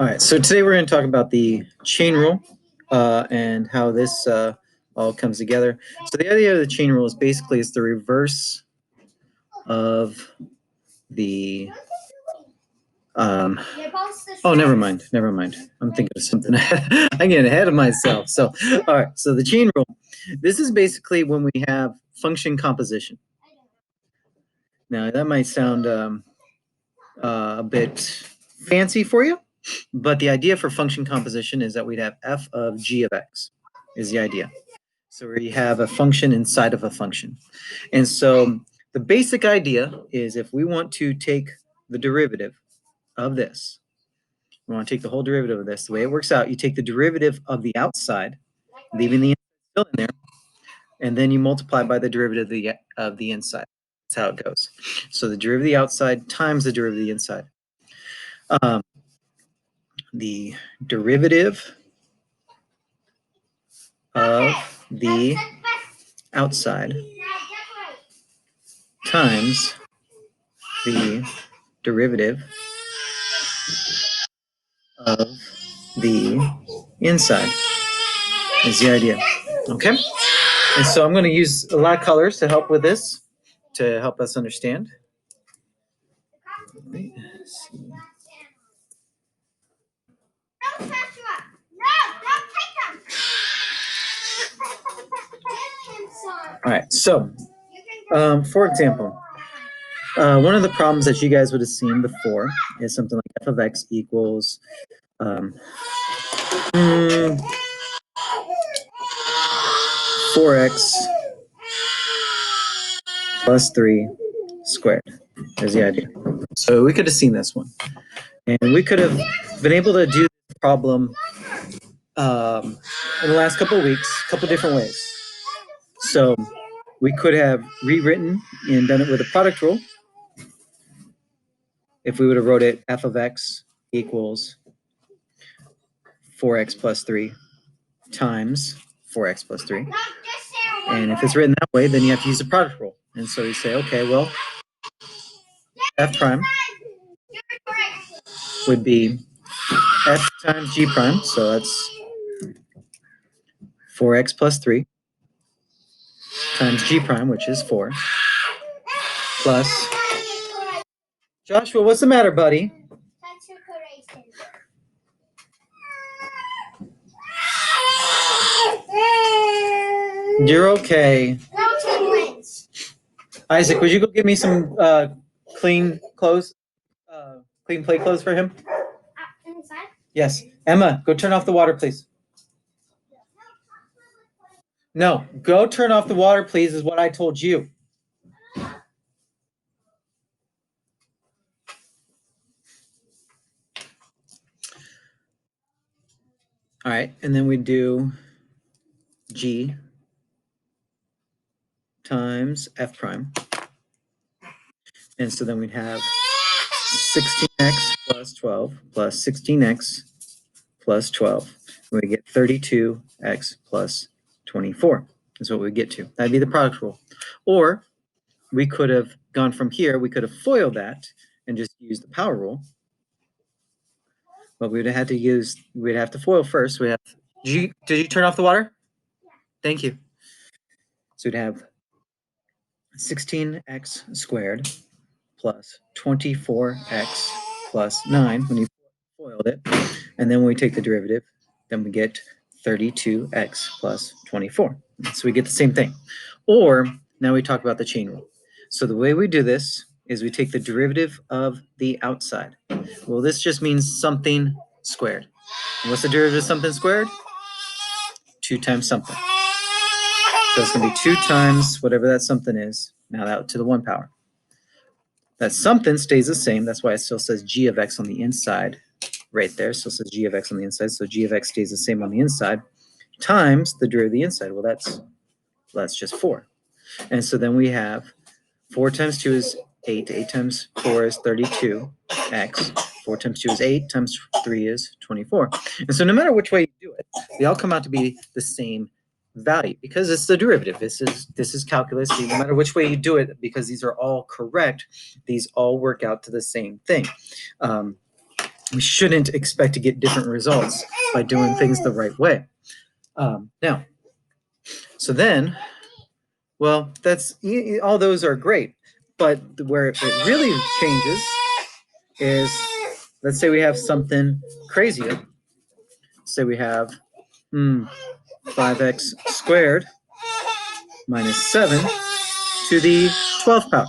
All right, so today we're going to talk about the chain rule and how this all comes together. So the idea of the chain rule is basically it's the reverse of the oh, never mind. I'm thinking of something. I'm getting ahead of myself. So, all right. So the chain rule, this is basically when we have function composition. Now that might sound a bit fancy for you, but the idea for function composition is that we'd have f of g of x is the idea. So where you have a function inside of a function. And so the basic idea is if we want to take the derivative of this, we want to take the whole derivative of this, the way it works out, you take the derivative of the outside, leaving the inside still in there, and then you multiply by the derivative of the inside. That's how it goes. So the derivative of the outside times the derivative of the inside. The derivative of the outside times the derivative of the inside is the idea. Okay? And so I'm going to use a lot of colors to help with this, to help us understand. Let's see. All right, so for example, one of the problems that you guys would have seen before is something like f of x equals 4x plus 3 squared is the idea. So we could have seen this one. And we could have been able to do this problem in the last couple of weeks, a couple different ways. So we could have rewritten and done it with a product rule. If we would have wrote it f of x equals 4x plus 3 times 4x plus 3. And if it's written that way, then you have to use the product rule. And so you say, okay, well, f prime would be f times g prime. So that's 4x plus 3 times g prime, which is 4, plus... Joshua, what's the matter, buddy? You're okay. Isaac, would you go get me some clean clothes? Clean play clothes for him? Inside? Yes. Emma, go turn off the water, please. No, go turn off the water, please, is what I told you. All right, and then we do g times f prime. And so then we'd have 16x plus 12 plus 16x plus 12. And we get 32x plus 24 is what we get to. That'd be the product rule. Or we could have gone from here, we could have foiled that and just used the power rule. But we'd have to foil first. Did you turn off the water? Yeah. Thank you. So we'd have 16x squared plus 24x plus 9 when you foiled it. And then when we take the derivative, then we get 32x plus 24. So we get the same thing. Or now we talk about the chain rule. So the way we do this is we take the derivative of the outside. Well, this just means something squared. What's the derivative of something squared? 2 times something. So it's going to be 2 times whatever that something is, now that to the 1 power. That something stays the same. That's why it still says g of x on the inside right there. Still says g of x on the inside. So g of x stays the same on the inside times the derivative of the inside. Well, that's just 4. And so then we have 4 times 2 is 8. 8 times 4 is 32x. 4 times 2 is 8. Times 3 is 24. And so no matter which way you do it, they all come out to be the same value because it's the derivative. This is calculus. No matter which way you do it, because these are all correct, these all work out to the same thing. we shouldn't expect to get different results by doing things the right way. Now, so then, well, that's all those are great, but where it really changes is, let's say we have something crazier. Say we have 5x squared minus 7 to the 12th power.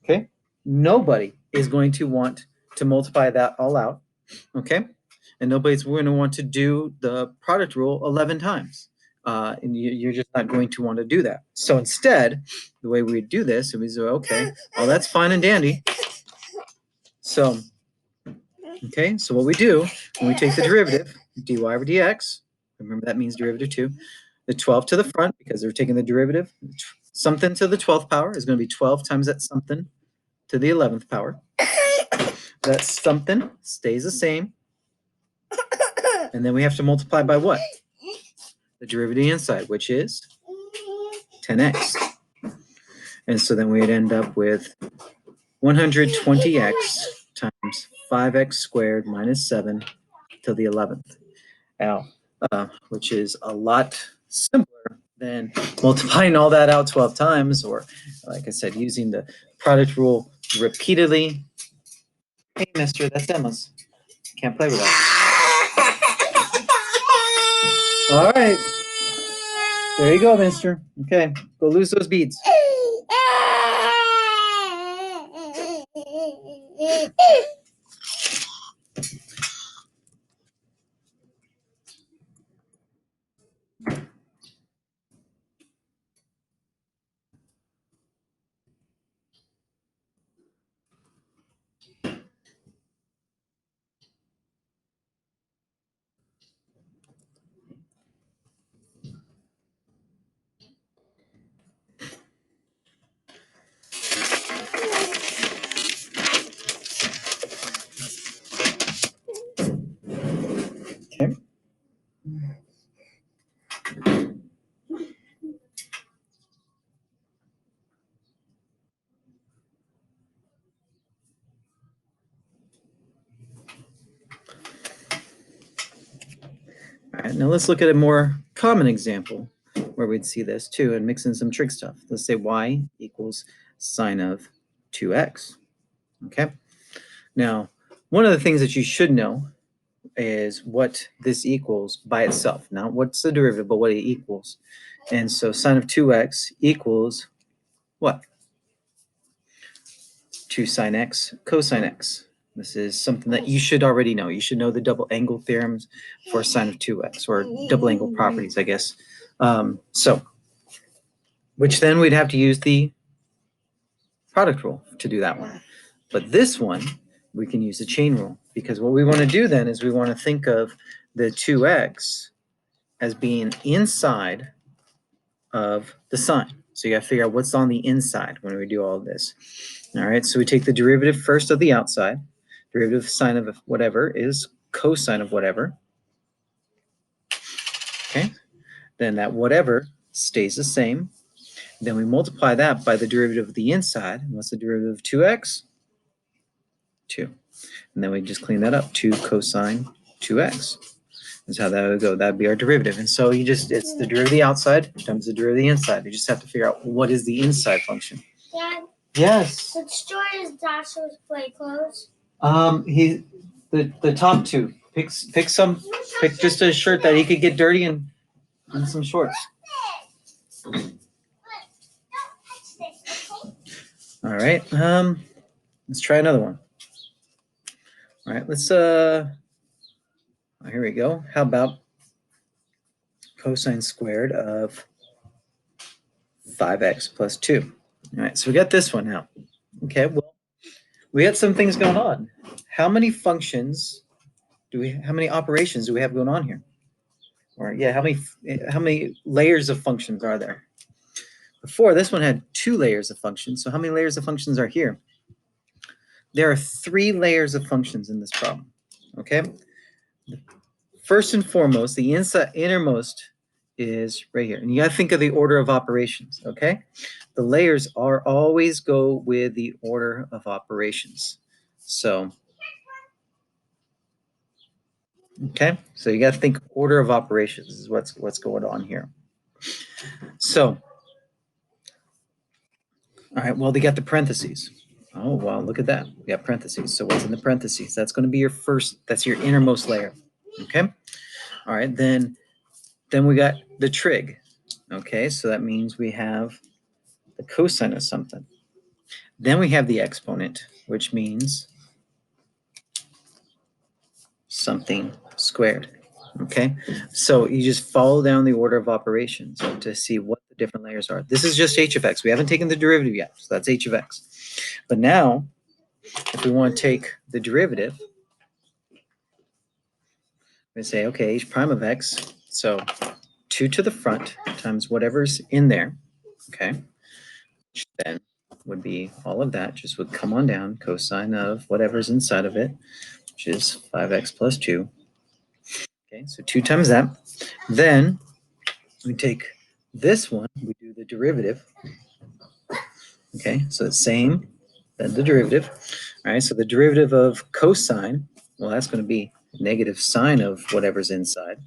Okay, nobody is going to want to multiply that all out. Okay, and nobody's going to want to do the product rule 11 times. And you're just not going to want to do that. So instead, the way we do this, we say, okay, well, that's fine and dandy. So, okay, so what we do when we take the derivative, dy over dx, remember that means derivative 2, the 12 to the front, because they're taking the derivative, something to the 12th power is going to be 12 times that something to the 11th power. That something stays the same. And then we have to multiply by what? The derivative inside, which is 10x. And so then we'd end up with 120x times 5x squared minus 7 to the 11th. Now, which is a lot simpler than multiplying all that out 12 times, or like I said, using the product rule repeatedly. Hey, mister, that's Emma's. Can't play with that. All right. There you go, mister. Okay, go lose those beads. Okay. All right, now let's look at a more common example where we'd see this too and mix in some trick stuff. Let's say y equals sine of 2x. Okay. Now, one of the things that you should know is what this equals by itself. Not what's the derivative, but what it equals. And so sine of 2x equals what? 2 sine x cosine x. This is something that you should already know. You should know the double angle theorems for sine of 2x, or double angle properties, I guess. Which then we'd have to use the product rule to do that one. But this one, we can use the chain rule, because what we want to do then is we want to think of the 2x as being inside of the sine. So you got to figure out what's on the inside when we do all of this. All right, so we take the derivative first of the outside. Derivative sine of whatever is cosine of whatever. Okay, then that whatever stays the same. Then we multiply that by the derivative of the inside. What's the derivative of 2x? 2. And then we just clean that up. 2 cosine 2x. That's how that would go. That would be our derivative. And so it's the derivative of the outside times the derivative of the inside. You just have to figure out what is the inside function. Dad? Yes. Which store is Dasher's play clothes? The top two. Pick just a shirt that he could get dirty and some shorts. All right. Let's try another one. All right. Let's here we go. How about cosine squared of 5x plus 2? All right. So we got this one now. Okay. Well, we got some things going on. How many functions how many operations do we have going on here? Or yeah, how many layers of functions are there? Before, this one had 2 layers of functions. So how many layers of functions are here? There are 3 layers of functions in this problem. Okay. First and foremost, the innermost is right here. And you got to think of the order of operations. Okay. The layers always go with the order of operations. So Okay, so you got to think order of operations is what's going on here. So, all right, well, they got the parentheses. Oh, wow, look at that. We got parentheses. So what's in the parentheses? That's going to be your first, that's your innermost layer. Okay, all right, then we got the trig. Okay, so that means we have the cosine of something. Then we have the exponent, which means something squared. Okay, so you just follow down the order of operations to see what the different layers are. This is just h of x. We haven't taken the derivative yet, so that's h of x. But now, if we want to take the derivative, we say, okay, h prime of x, so 2 to the front times whatever's in there, okay, which then would be all of that, just would come on down, cosine of whatever's inside of it, which is 5x plus 2. Okay, so 2 times that. Then we take this one, we do the derivative. Okay, so it's same, then the derivative. All right, so the derivative of cosine, well, that's going to be negative sine of whatever's inside.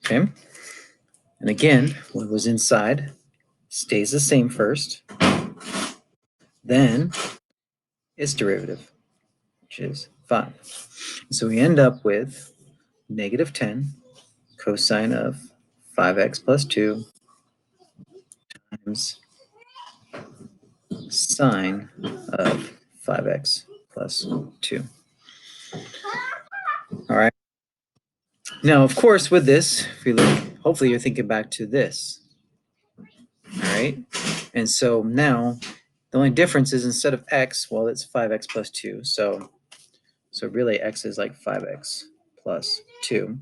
Okay, and again, what was inside stays the same first. Then its derivative, which is 5. So we end up with negative 10 cosine of 5x plus 2 times sine of 5x plus 2. All right. Now, of course, with this, if you look, hopefully you're thinking back to this. All right. And so now the only difference is instead of x, well, it's 5x plus 2. So really x is like 5x plus 2.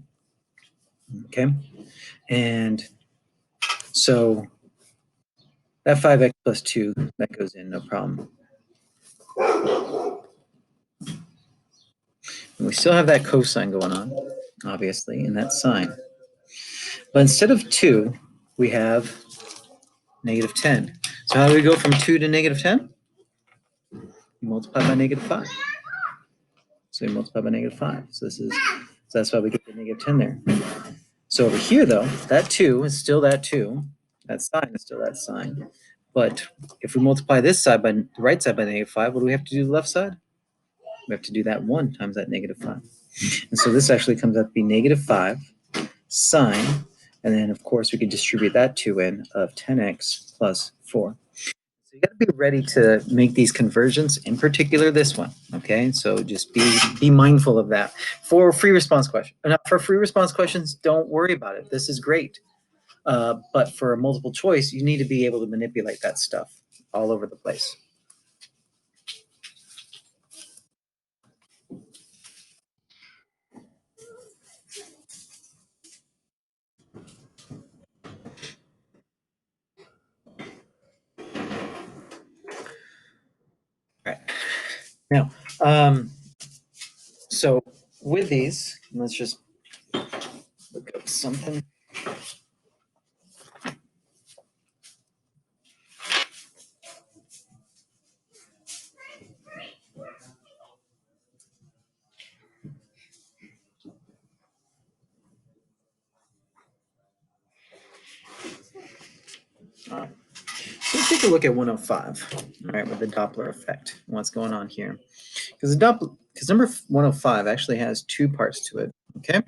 Okay. And so that 5x plus 2, that goes in, no problem. And we still have that cosine going on, obviously, and that sine. But instead of 2, we have negative 10. So how do we go from 2 to negative 10? You multiply by negative 5. So you multiply by negative 5. So that's why we get the negative 10 there. So over here, though, that 2 is still that 2. That sine is still that sine. But if we multiply this side by the right side by negative 5, what do we have to do to the left side? We have to do that 1 times that negative 5. And so this actually comes out to be negative 5 sine, and then of course we can distribute that 2n of 10x plus 4. So you got to be ready to make these conversions, in particular this one, okay? So just be mindful of that. For free response questions, for free response questions, don't worry about it. This is great. But for a multiple choice, you need to be able to manipulate that stuff all over the place. All right. Now, so with these, let's just look up something. So let's take a look at 105, all right, with the Doppler effect, what's going on here. Because number 105 actually has two parts to it, okay?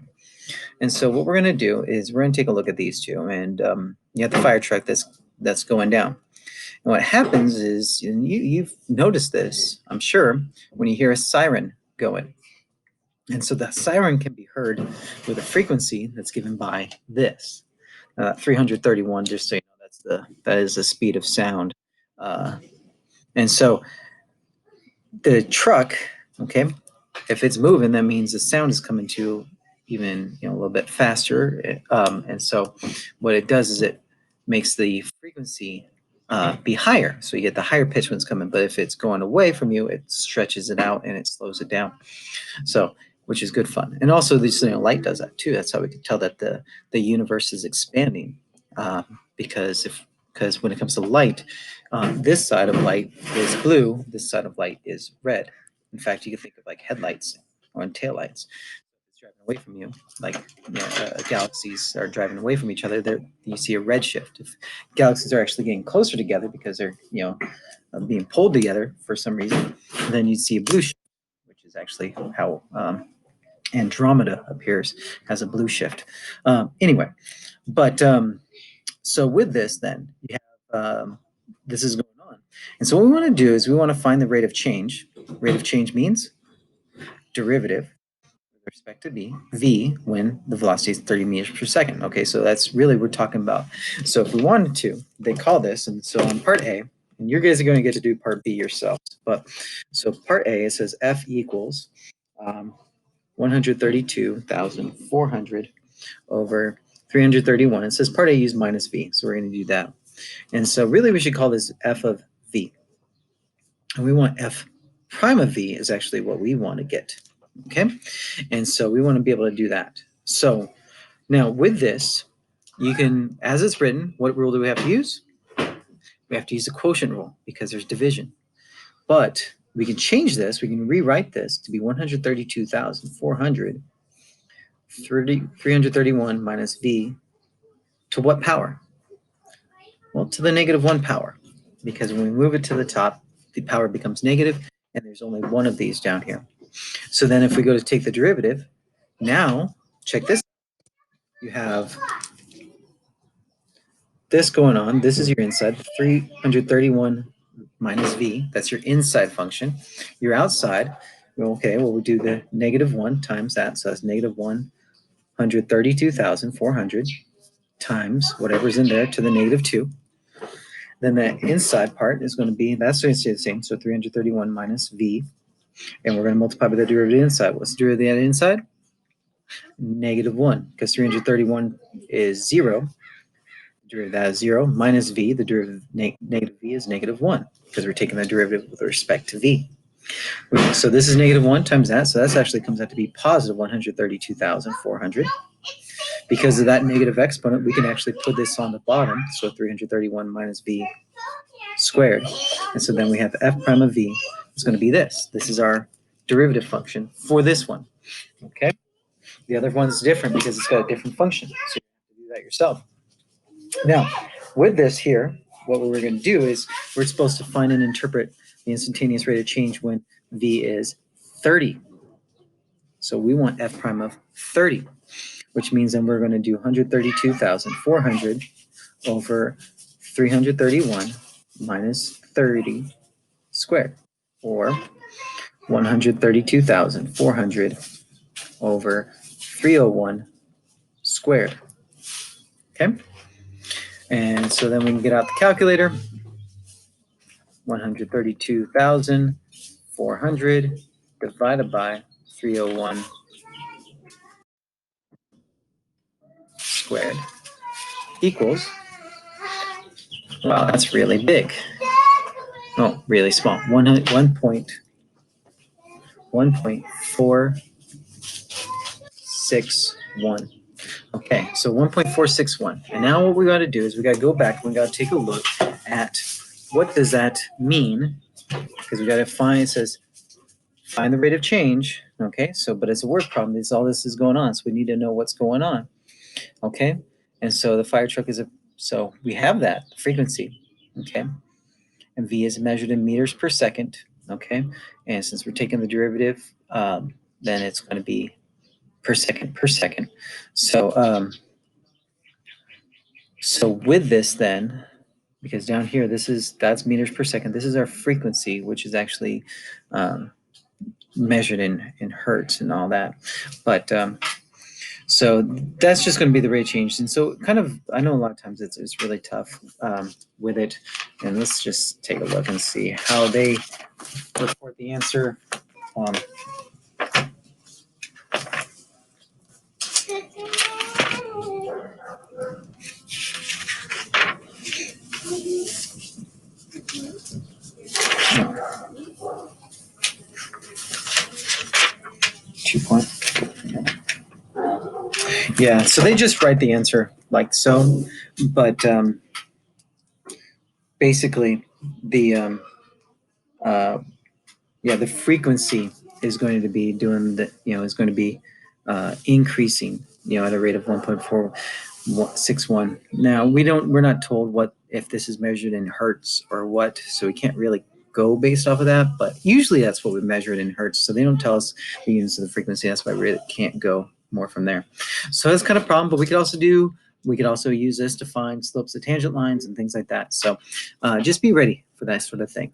And so what we're going to do is we're going to take a look at these two, and you have the fire truck that's going down. And what happens is, and you've noticed this, I'm sure, when you hear a siren going. And so that siren can be heard with a frequency that's given by this. 331, just so you know, that is the speed of sound. And so the truck, okay, if it's moving, that means the sound is coming to even a little bit faster. And so what it does is it makes the frequency be higher. So you get the higher pitch when it's coming. But if it's going away from you, it stretches it out and it slows it down. So which is good fun. And also this light does that too. That's how we can tell that the universe is expanding. Because when it comes to light, this side of light is blue, this side of light is red. In fact, you can think of like headlights. on taillights. It's driving away from you, like galaxies are driving away from each other. You see a red shift. If galaxies are actually getting closer together because they're being pulled together for some reason, then you'd see a blue shift, which is actually how Andromeda appears as a blue shift. Anyway, but so with this, then you have this is going on, and so what we want to do is we want to find the rate of change. Rate of change means derivative with respect to v when the velocity is 30 meters per second. Okay, so that's really what we're talking about. So if we wanted to, they call this, and so on part A, and you guys are going to get to do part B yourselves. But so part A, it says F equals 132,400 over 331. It says part A use minus V, so we're going to do that. And so really we should call this F of V. And we want F prime of V is actually what we want to get. Okay? And so we want to be able to do that. So now with this, you can, as it's written, what rule do we have to use? We have to use the quotient rule because there's division. But we can change this, we can rewrite this to be 132,400 331 minus V to what power? Well, to the negative 1 power, because when we move it to the top, the power becomes negative, and there's only one of these down here. So then if we go to take the derivative, now, check this. You have this going on. This is your inside, 331 minus V. That's your inside function. Your outside, okay, well, we do the negative 1 times that, so that's negative 132,400 times whatever's in there to the negative 2. Then that inside part is going to be, that's going to stay the same, so 331 minus V. And we're going to multiply by the derivative inside. What's the derivative inside? Negative 1, because 331 is 0. The derivative of that is 0 minus V. The derivative of negative V is negative 1, because we're taking the derivative with respect to V. So this is negative 1 times that, so that actually comes out to be positive 132,400. Because of that negative exponent, we can actually put this on the bottom, so 331 minus V squared. And so then we have F prime of V is going to be this. This is our derivative function for this one. Okay? The other one's different because it's got a different function. So you have to do that yourself. Now, with this here, what we're going to do is we're supposed to find and interpret the instantaneous rate of change when V is 30. So we want F prime of 30, which means then we're going to do 132,400 over 331 minus 30 squared, or 132,400 over 301 squared. Okay? And so then we can get out the calculator. 132,400 divided by 301 squared equals, wow, that's really big. Oh, really small. 1.461. Okay, so 1.461. And now what we got to do is we got to go back. We got to take a look at what does that mean, because we got to find. It says find the rate of change. Okay, so but it's a word problem. It's all this is going on, so we need to know what's going on. Okay, and so the fire truck is so we have that frequency. Okay, and V is measured in meters per second. Okay, and since we're taking the derivative, then it's going to be per second. So so with this then, because down here that's meters per second. This is our frequency, which is actually measured in hertz and all that. But so that's just going to be the rate change. And so kind of, I know a lot of times it's really tough with it. And let's just take a look and see how they report the answer. 2 point. Yeah, so they just write the answer like so, but basically the the frequency is going to be doing the, is going to be increasing, at a rate of 1.461. Now we're not told what, if this is measured in hertz or what, so we can't really go based off of that, but usually that's what we measure it in hertz. So they don't tell us the units of the frequency. That's why we really can't go more from there. So that's kind of a problem, but we could also use this to find slopes of tangent lines and things like that. So just be ready for that sort of thing.